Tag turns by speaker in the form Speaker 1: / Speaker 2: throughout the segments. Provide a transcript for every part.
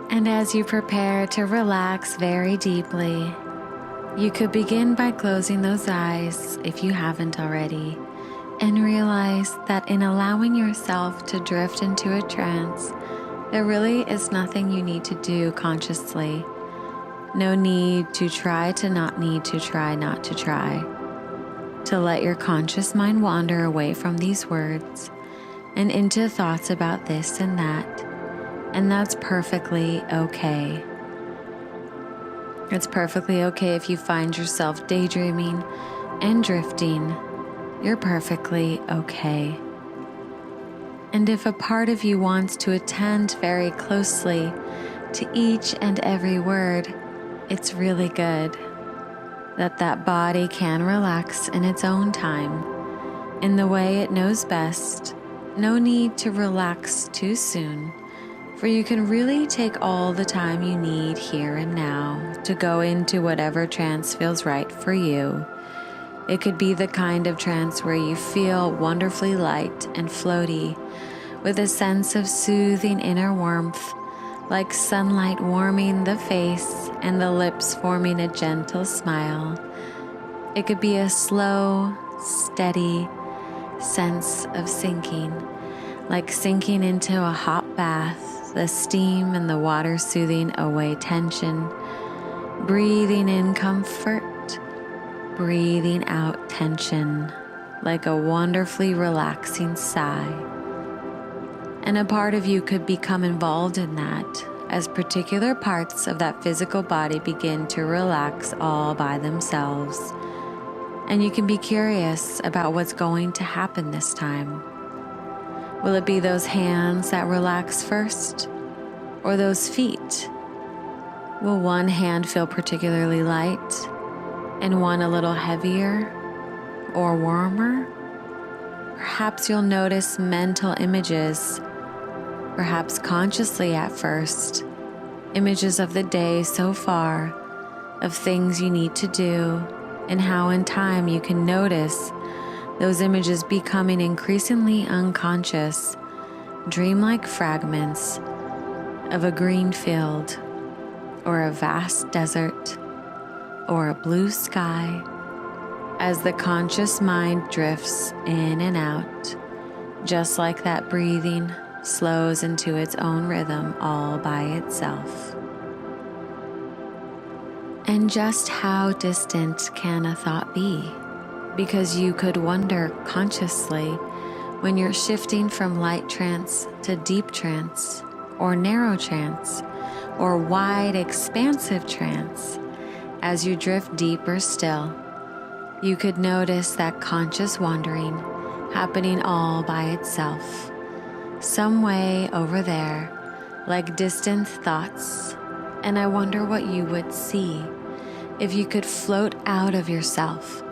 Speaker 1: And as you prepare to relax very deeply, you could begin by closing those eyes if you haven't already, and realize that in allowing yourself to drift into a trance, there really is nothing you need to do consciously. No need to try to not need to try not to try. To let your conscious mind wander away from these words and into thoughts about this and that. And that's perfectly okay. It's perfectly okay if you find yourself daydreaming and drifting. You're perfectly okay. And if a part of you wants to attend very closely to each and every word, it's really good that body can relax in its own time, in the way it knows best. No need to relax too soon, for you can really take all the time you need here and now to go into whatever trance feels right for you. It could be the kind of trance where you feel wonderfully light and floaty, with a sense of soothing inner warmth, like sunlight warming the face and the lips forming a gentle smile. It could be a slow, steady sense of sinking, like sinking into a hot bath, the steam and the water soothing away tension, breathing in comfort, breathing out tension, like a wonderfully relaxing sigh. And a part of you could become involved in that as particular parts of that physical body begin to relax all by themselves. And you can be curious about what's going to happen this time. Will it be those hands that relax first, or those feet? Will one hand feel particularly light and one a little heavier or warmer? Perhaps you'll notice mental images, perhaps consciously at first, images of the day so far, of things you need to do, and how in time you can notice those images becoming increasingly unconscious, dreamlike fragments of a green field, or a vast desert, or a blue sky, as the conscious mind drifts in and out, just like that breathing slows into its own rhythm all by itself. And just how distant can a thought be? Because you could wonder consciously when you're shifting from light trance to deep trance, or narrow trance, or wide expansive trance. As you drift deeper still, you could notice that conscious wandering happening all by itself, some way over there, like distant thoughts. And I wonder what you would see if you could float out of yourself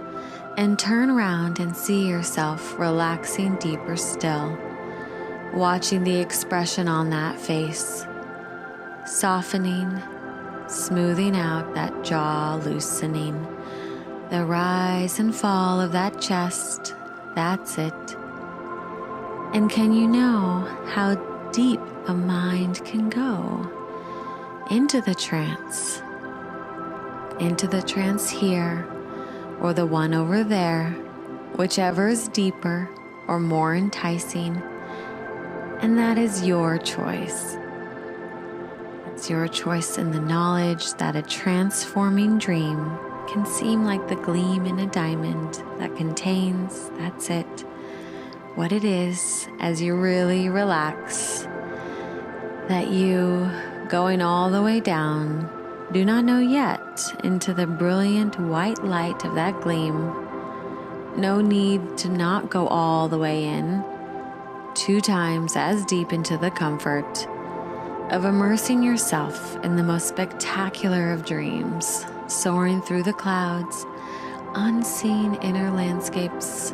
Speaker 1: and turn around and see yourself relaxing deeper still, watching the expression on that face, softening, smoothing out that jaw, loosening, the rise and fall of that chest. That's it. And can you know how deep a mind can go into the trance here, or the one over there, whichever is deeper or more enticing, and that is your choice. It's your choice in the knowledge that a transforming dream can seem like the gleam in a diamond that contains, that's it, what it is as you really relax, that you, going all the way down, do not know yet, into the brilliant white light of that gleam. No need to not go all the way in, 2 times as deep into the comfort of immersing yourself in the most spectacular of dreams, soaring through the clouds, unseen inner landscapes,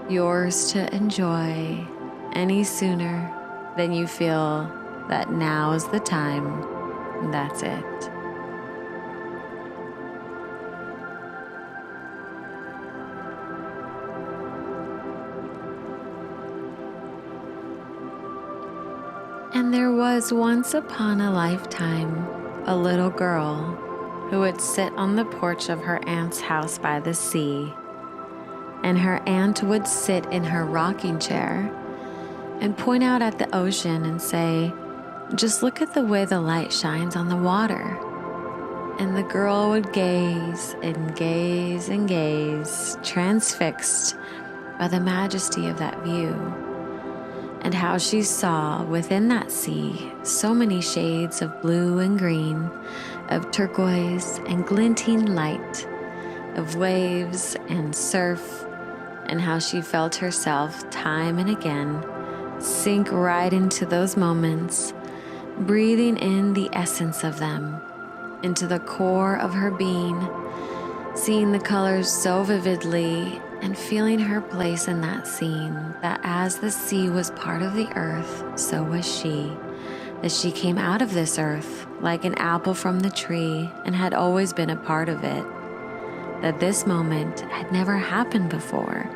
Speaker 1: yours to enjoy any sooner than you feel that now is the time. That's it. And there was once upon a lifetime a little girl who would sit on the porch of her aunt's house by the sea. And her aunt would sit in her rocking chair and point out at the ocean and say, "Just look at the way the light shines on the water." And the girl would gaze and gaze and gaze, transfixed by the majesty of that view, and how she saw within that sea so many shades of blue and green, of turquoise and glinting light, of waves and surf, and how she felt herself time and again sink right into those moments, breathing in the essence of them, into the core of her being, seeing the colors so vividly and feeling her place in that scene, that as the sea was part of the earth, so was she, that she came out of this earth like an apple from the tree and had always been a part of it, that this moment had never happened before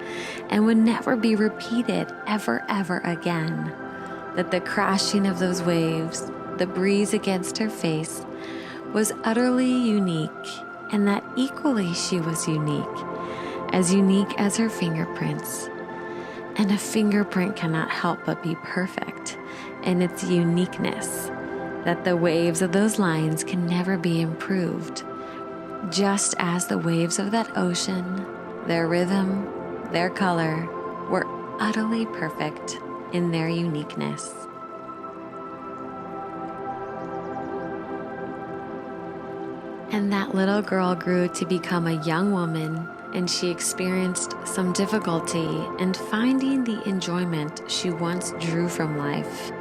Speaker 1: and would never be repeated ever again, that the crashing of those waves, the breeze against her face, was utterly unique, and that equally she was unique as her fingerprints. And a fingerprint cannot help but be perfect in its uniqueness, that the waves of those lines can never be improved, just as the waves of that ocean, their rhythm, their color, were utterly perfect in their uniqueness. And that little girl grew to become a young woman, and she experienced some difficulty in finding the enjoyment she once drew from life,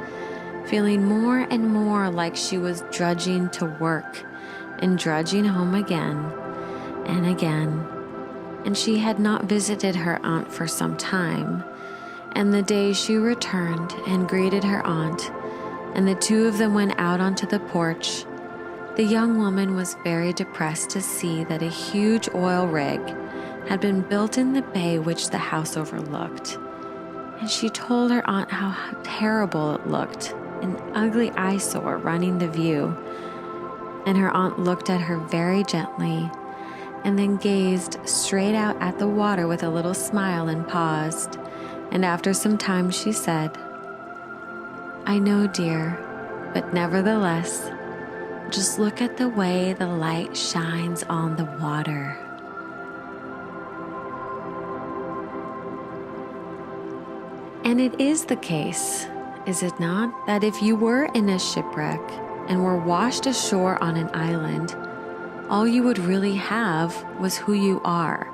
Speaker 1: feeling more and more like she was drudging to work and drudging home again and again. And she had not visited her aunt for some time, and the day she returned and greeted her aunt, and the two of them went out onto the porch, the young woman was very depressed to see that a huge oil rig had been built in the bay which the house overlooked. And she told her aunt how terrible it looked, an ugly eyesore running the view. And her aunt looked at her very gently and then gazed straight out at the water with a little smile and paused. And after some time she said, "I know, dear, but nevertheless, just look at the way the light shines on the water." And it is the case, is it not, that if you were in a shipwreck and were washed ashore on an island, all you would really have was who you are,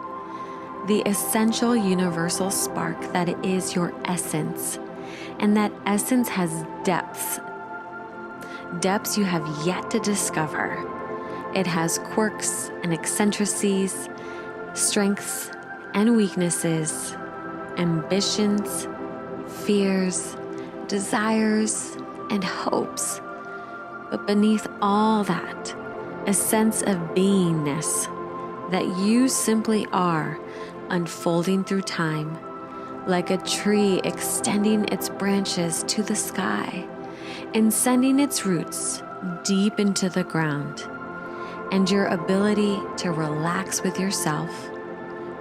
Speaker 1: the essential universal spark that is your essence, and that essence has depths you have yet to discover. It has quirks and eccentricities, strengths and weaknesses, ambitions, fears, desires, and hopes. But beneath all that, a sense of beingness, that you simply are, unfolding through time, like a tree extending its branches to the sky and sending its roots deep into the ground, and your ability to relax with yourself,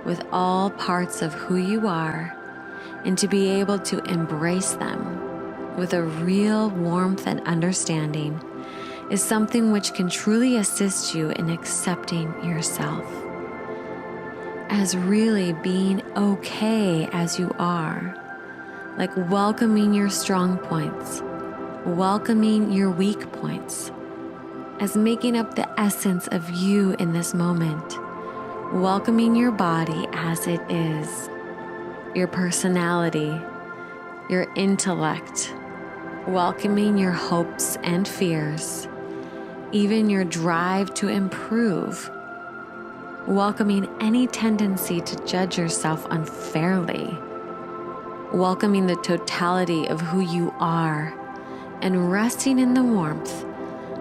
Speaker 1: with all parts of who you are, and to be able to embrace them with a real warmth and understanding is something which can truly assist you in accepting yourself as really being okay as you are, like welcoming your strong points, welcoming your weak points, as making up the essence of you in this moment, welcoming your body as it is, your personality, your intellect, welcoming your hopes and fears, even your drive to improve, welcoming any tendency to judge yourself unfairly, welcoming the totality of who you are, and resting in the warmth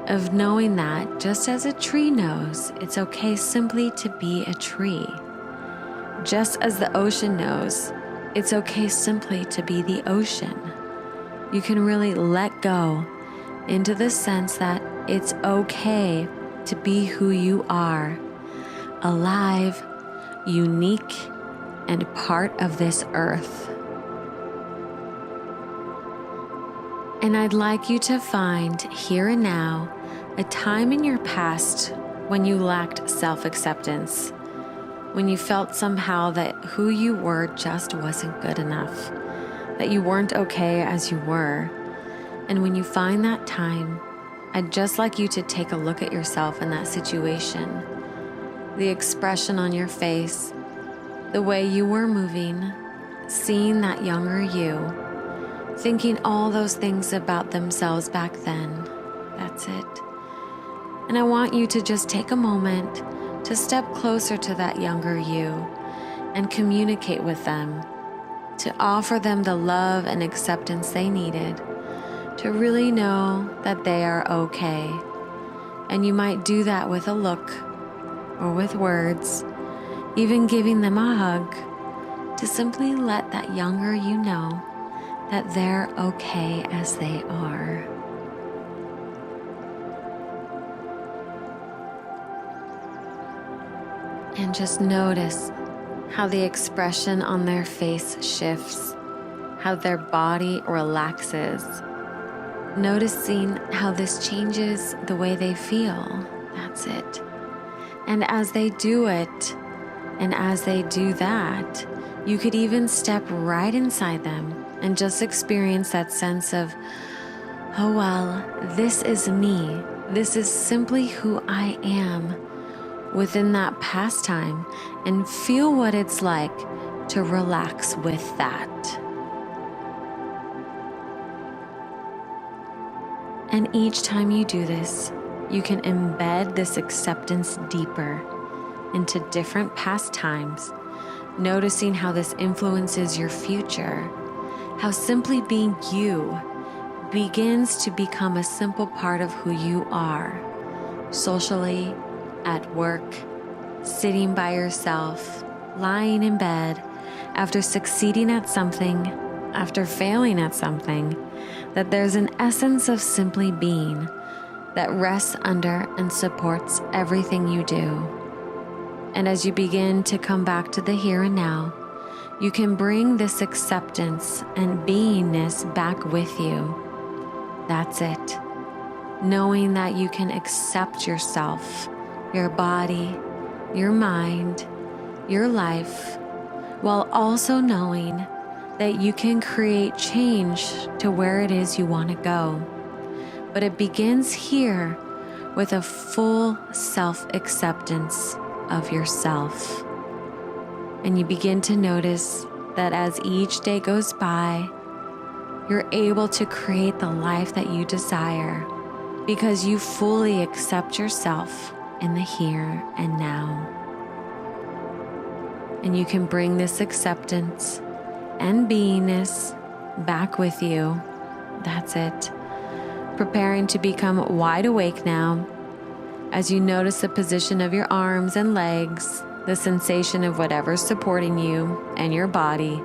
Speaker 1: of knowing that just as a tree knows it's okay simply to be a tree, just as the ocean knows it's okay simply to be the ocean, you can really let go into the sense that it's okay to be who you are, alive, unique, and part of this earth. And I'd like you to find here and now a time in your past when you lacked self-acceptance, when you felt somehow that who you were just wasn't good enough, that you weren't okay as you were. And when you find that time, I'd just like you to take a look at yourself in that situation, the expression on your face, the way you were moving, seeing that younger you, thinking all those things about themselves back then. That's it. And I want you to just take a moment to step closer to that younger you and communicate with them, to offer them the love and acceptance they needed, to really know that they are okay. And you might do that with a look or with words, even giving them a hug, to simply let that younger you know that they're okay as they are. And just notice how the expression on their face shifts, how their body relaxes, noticing how this changes the way they feel. That's it. And as they do it, and as they do that, you could even step right inside them and just experience that sense of, oh well, this is me. This is simply who I am within that past time, and feel what it's like to relax with that. And each time you do this, you can embed this acceptance deeper into different past times, noticing how this influences your future, how simply being you begins to become a simple part of who you are, socially, at work, sitting by yourself, lying in bed, after succeeding at something, after failing at something, that there's an essence of simply being that rests under and supports everything you do. And as you begin to come back to the here and now, you can bring this acceptance and beingness back with you. That's it. Knowing that you can accept yourself, your body, your mind, your life, while also knowing that you can create change to where it is you want to go. But it begins here with a full self-acceptance of yourself. And you begin to notice that as each day goes by, you're able to create the life that you desire because you fully accept yourself in the here and now. And you can bring this acceptance and beingness back with you. That's it. Preparing to become wide awake now as you notice the position of your arms and legs, the sensation of whatever's supporting you and your body.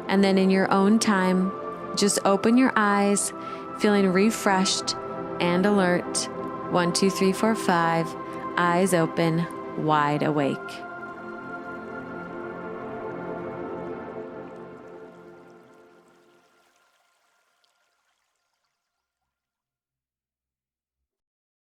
Speaker 1: And then in your own time, just open your eyes, feeling refreshed and alert. 1, 2, 3, 4, 5, eyes open, wide awake.